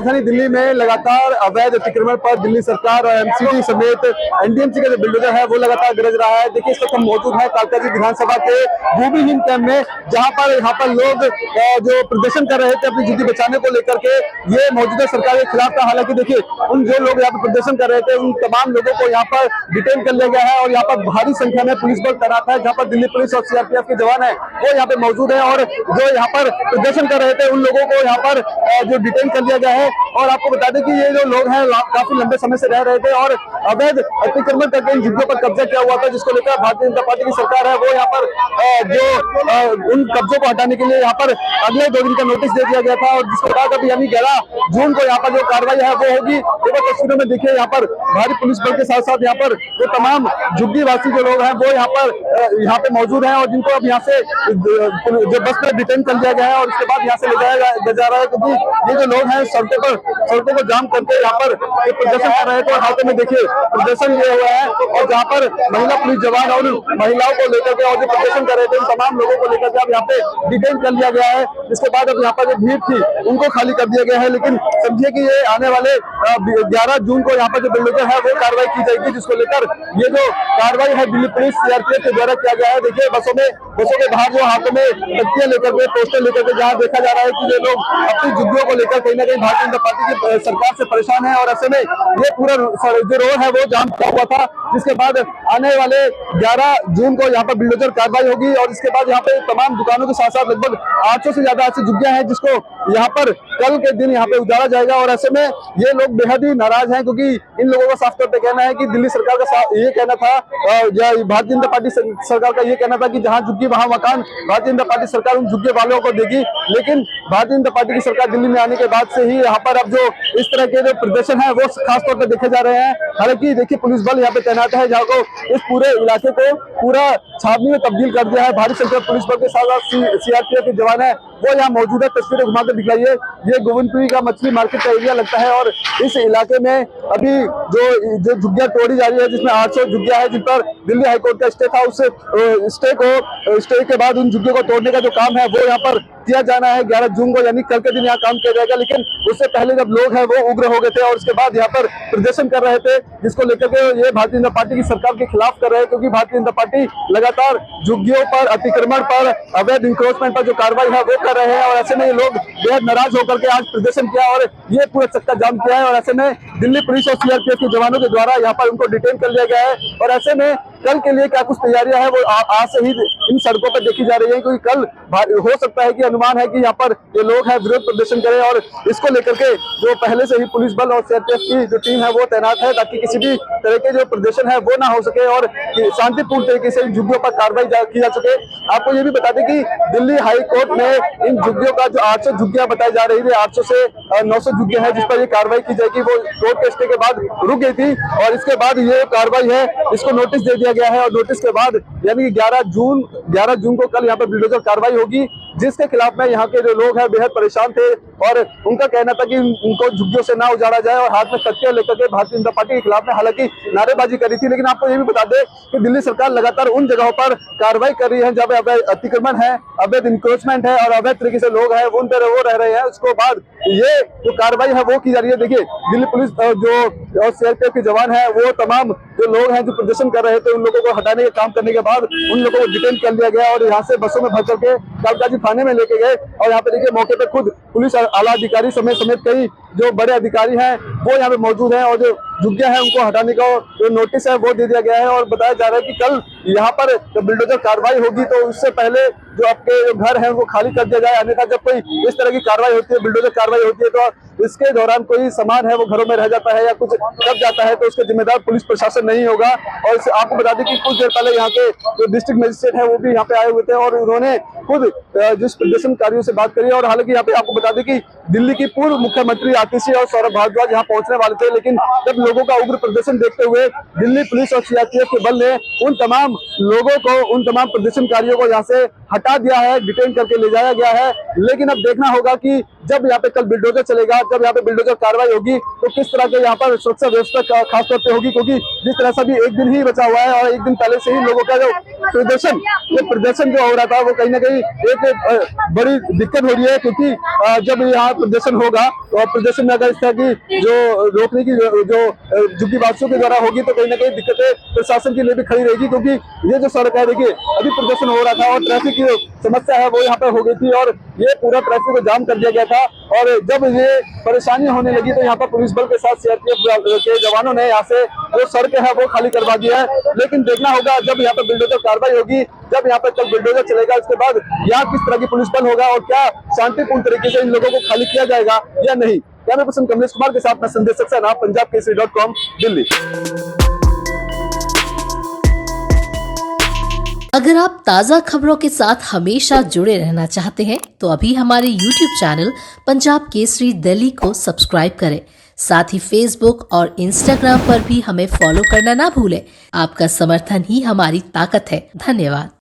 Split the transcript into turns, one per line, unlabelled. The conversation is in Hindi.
राजधानी दिल्ली में लगातार अवैध अतिक्रमण पर दिल्ली सरकार और एमसीडी समेत एनडीएमसी का जो बिल्डोजर है वो लगातार गरज रहा है। देखिए, इस वक्त हम मौजूद है कालकाजी विधानसभा के भूमिहीन कैंप में, जहां पर यहाँ पर लोग जो प्रदर्शन कर रहे थे अपनी झुग्गी बचाने को लेकर के, ये मौजूदा सरकार के खिलाफ था। हालांकि देखिए, उन जो लोग यहाँ पर प्रदर्शन कर रहे थे उन तमाम लोगों को यहाँ पर डिटेन कर लिया गया है और यहाँ पर भारी संख्या में पुलिस बल तैनात है, जहाँ पर दिल्ली पुलिस और सीआरपीएफ के जवान है वो यहाँ पे मौजूद है। और जो यहाँ पर प्रदर्शन कर रहे थे उन लोगों को यहाँ पर जो डिटेन कर लिया गया है। और आपको बता दें कि ये जो लोग हैं काफी लंबे समय से रह रहे थे और अवैध अतिक्रमण करके इन झुग्गियों पर कब्जा किया हुआ था, जिसको लेकर भारतीय जनता पार्टी की सरकार है वो यहाँ पर जो उन कब्जों को हटाने के लिए यहाँ पर अगले 2 दिन का नोटिस दे दिया गया था। और जिसके बाद अभी यानी 11 जून को यहाँ पर जो कार्रवाई है वो होगी। तस्वीरों में देखिए, यहाँ पर भारी पुलिस बल के साथ साथ यहाँ पर जो तमाम झुग्गी वासी जो लोग हैं वो यहाँ पे मौजूद हैं और जिनको अब यहाँ से जो बस में डिटेन कर लिया गया है और उसके बाद यहाँ से ले जाया जा रहा है, क्योंकि ये जो लोग हैं सड़कों को जाम करके यहाँ पर प्रदर्शन कर रहे थे। और हाथों में देखिए प्रदर्शन लिए हुआ है और जहाँ पर महिला पुलिस जवान और महिलाओं को लेकर के और जो प्रदर्शन कर रहे थे उन तमाम लोगों को लेकर के अब यहाँ पे डिटेन कर लिया गया है। इसके बाद अब यहाँ पर जो भीड़ थी उनको खाली कर दिया गया है। लेकिन समझिए कि ये आने वाले 11 जून को यहाँ पर जो बिल्डोजर है वो कार्रवाई की जाएगी, जिसको लेकर ये जो कार्रवाई है दिल्ली पुलिस सीआरपीएफ के द्वारा किया गया है। देखिए, बसों के बाहर जो हाथों में तख्तियां लेकर के, पोस्टर लेकर के, जहाँ देखा जा रहा है कि ये लोग अपनी झुग्गियों को लेकर कहीं ना कहीं भारतीय जनता पार्टी की सरकार से परेशान है। और ऐसे में ये पूरा जो रोड है वो जाम किया हुआ था, जिसके बाद आने वाले 11 जून को यहाँ पर बिल्डोजर कार्रवाई होगी। और इसके बाद यहाँ पे तमाम दुकानों के साथ साथ लगभग 800 से ज्यादा ऐसी झुग्गियां हैं जिसको यहाँ पर कल के दिन यहाँ पे उजाड़ा जाएगा। और ऐसे में ये लोग बेहद ही नाराज हैं, क्योंकि इन लोगों का साफ तौर पे कहना है कि दिल्ली सरकार का ये कहना था, भारतीय जनता पार्टी सरकार का ये कहना था कि जहां झुग्गी वहां मकान, भारतीय जनता पार्टी सरकार उन झुग्गी वालों को देगी। लेकिन भारतीय जनता पार्टी की सरकार दिल्ली में आने के बाद से ही यहाँ पर अब जो इस तरह के जो प्रदर्शन है वो खास तौर पर देखे जा रहे हैं। हालांकि देखिए, पुलिस बल यहाँ पे तैनात है, जहाँ को इस पूरे इलाके को पूरा छावनी में तब्दील कर दिया है। भारी संख्या पुलिस बल के साथ सीआरपीएफ के जवान है वो यहाँ मौजूद है। तस्वीरें घुमाकर दिखाइए, ये गोविंदपुरी का मछली मार्केट का एरिया लगता है और इस इलाके में अभी जो झुग्गियां तोड़ी जा रही है, जिसमें 800 झुग्गियां है जिन पर दिल्ली हाईकोर्ट का स्टे था, उस स्टे के बाद उन झुग्गियों को तोड़ने का जो काम है वो यहाँ पर किया जाना है 11 जून को, यानी कल के दिन यहाँ काम किया जाएगा। लेकिन उससे पहले जब लोग हैं वो उग्र हो गए थे और उसके बाद यहाँ पर प्रदर्शन कर रहे थे, जिसको लेकर के ये भारतीय जनता पार्टी की सरकार के खिलाफ कर रहे हैं, क्योंकि भारतीय जनता पार्टी लगातार झुग्गियों पर, अतिक्रमण पर, अवैध इंक्रोचमेंट पर जो कार्रवाई है वो कर रहे हैं। और ऐसे में ये लोग बेहद नाराज होकर के आज प्रदर्शन किया और ये पूरा चक्का जाम किया है। और ऐसे में दिल्ली पुलिस और सीआरपीएफ के जवानों के द्वारा यहाँ पर उनको डिटेन कर लिया गया है। और ऐसे में कल के लिए क्या कुछ तैयारियां हैं वो आज से ही इन सड़कों पर देखी जा रही है, क्योंकि कल हो सकता है कि अनुमान है कि यहाँ पर ये लोग हैं विरोध प्रदर्शन करें। और इसको लेकर के जो पहले से ही पुलिस बल और सीआरपीएफ की जो टीम है वो तैनात है, ताकि किसी भी तरह के जो प्रदर्शन है वो ना हो सके और शांतिपूर्ण तरीके से इन झुग्गियों पर कार्रवाई की जा सके। आपको ये भी बता दें कि दिल्ली हाई कोर्ट में इन झुग्गियों का जो 800 झुग्गियां बताई जा रही थी, 800 से 900 झुग्गियां हैं जिस पर ये कार्रवाई की जाएगी, वो कोर्ट के स्टे के बाद रुक गई थी। और इसके बाद ये कार्रवाई है, इसको नोटिस दे दिया गया है और नोटिस के बाद यानी 11 जून को कल यहाँ पर बिल्डोजर कार्रवाई होगी, जिसके खिलाफ में यहाँ के जो लोग हैं बेहद परेशान थे और उनका कहना था कि उनको झुग्गियों से ना उजाड़ा जाए और हाथ में तख्तियां लेकर के भारतीय जनता पार्टी के खिलाफ में हालांकि नारेबाजी करी थी। लेकिन आपको ये भी बता दें कि दिल्ली सरकार लगातार उन जगहों पर कार्रवाई कर रही है जब अवैध अतिक्रमण है, अवैध इंक्रोचमेंट है और अवैध तरीके से लोग हैं उन पर वो रह रहे हैं। उसके बाद ये जो कार्रवाई है वो की जा रही है। देखिए, दिल्ली पुलिस जो सीआरपीएफ के जवान है वो तमाम जो लोग हैं जो प्रदर्शन कर रहे थे उन लोगों को हटाने का काम करने के बाद उन लोगों को डिटेन कर लिया गया और यहाँ से बसों में भर करके कालकाजी थाने में लेके गए। और यहाँ पे देखिए, मौके पे खुद पुलिस आला अधिकारी समेत कई जो बड़े अधिकारी हैं वो यहाँ पे मौजूद हैं और जो झुग्गियां हैं उनको हटाने का जो नोटिस है वो दे दिया गया है। और बताया जा रहा है कि कल यहाँ पर जब बिल्डोजर कार्रवाई होगी तो उससे पहले जो आपके जो घर हैं वो खाली कर दिया जाए, अन्यथा जब कोई इस तरह की कार्रवाई होती है, बिल्डोजर कार्रवाई होती है, तो इसके दौरान कोई सामान है वो घरों में रह जाता है या कुछ दब जाता है तो उसके जिम्मेदार पुलिस प्रशासन नहीं होगा। और आपको बता दें कि कुछ देर पहले यहाँ के जो डिस्ट्रिक्ट मजिस्ट्रेट है वो भी यहाँ पे आए हुए थे और उन्होंने खुद जिस प्रदर्शनकारियों से बात करी। और हालांकि यहाँ पे आपको बता दें कि दिल्ली की पूर्व मुख्यमंत्री आतिशी और सौरभ भारद्वाज यहाँ पहुंचने वाले थे, लेकिन जब लोगों का उग्र प्रदर्शन देखते हुए दिल्ली पुलिस और सीआरपीएफ के बल ने उन तमाम लोगों को, उन तमाम प्रदर्शनकारियों को यहाँ से हटा दिया है, डिटेन करके ले जाया गया है। लेकिन अब देखना होगा कि जब यहाँ पे कल बिल्डोजर चलेगा, जब यहाँ पे बिल्डोजर कार्रवाई होगी तो किस तरह के यहाँ पर सुरक्षा व्यवस्था खास तौर पे होगी, क्योंकि जिस तरह से अभी एक दिन ही बचा हुआ है और एक दिन पहले से ही लोगों का जो प्रदर्शन जो हो रहा था वो कहीं ना कहीं एक बड़ी दिक्कत हो रही है, क्योंकि जब यहाँ प्रदर्शन होगा तो प्रदर्शन में अगर इस तरह की जो रोकने की जो झुग्गीवासियों के द्वारा होगी तो कहीं ना कहीं दिक्कतें प्रशासन के लिए भी खड़ी रहेगी, क्योंकि ये जो सड़क है, देखिए अभी प्रदर्शन हो रहा था और ट्रैफिक की समस्या है वो यहाँ पे हो गई थी और ये पूरा ट्रैफिक को जाम कर दिया गया था। और जब ये परेशानी होने लगी तो यहाँ पर पुलिस बल के साथ सीआरपीएफ के जवानों ने यहाँ से जो सड़कें है वो खाली करवा दिया है। लेकिन देखना होगा जब यहाँ पर बिल्डोजर कार्रवाई होगी, जब यहाँ पर कल बिल्डोजर चलेगा, इसके बाद यहाँ किस तरह की पुलिस बल होगा और क्या शांतिपूर्ण तरीके से इन लोगों को खाली किया जाएगा या नहीं। कैमरा पर्सन कमलेश कुमार के साथ मैं संदेश सक्सेना, punjabkesari.com, दिल्ली।
अगर आप ताज़ा खबरों के साथ हमेशा जुड़े रहना चाहते हैं तो अभी हमारे YouTube चैनल पंजाब केसरी दिल्ली को सब्सक्राइब करें। साथ ही Facebook और Instagram पर भी हमें फॉलो करना ना भूलें। आपका समर्थन ही हमारी ताकत है। धन्यवाद।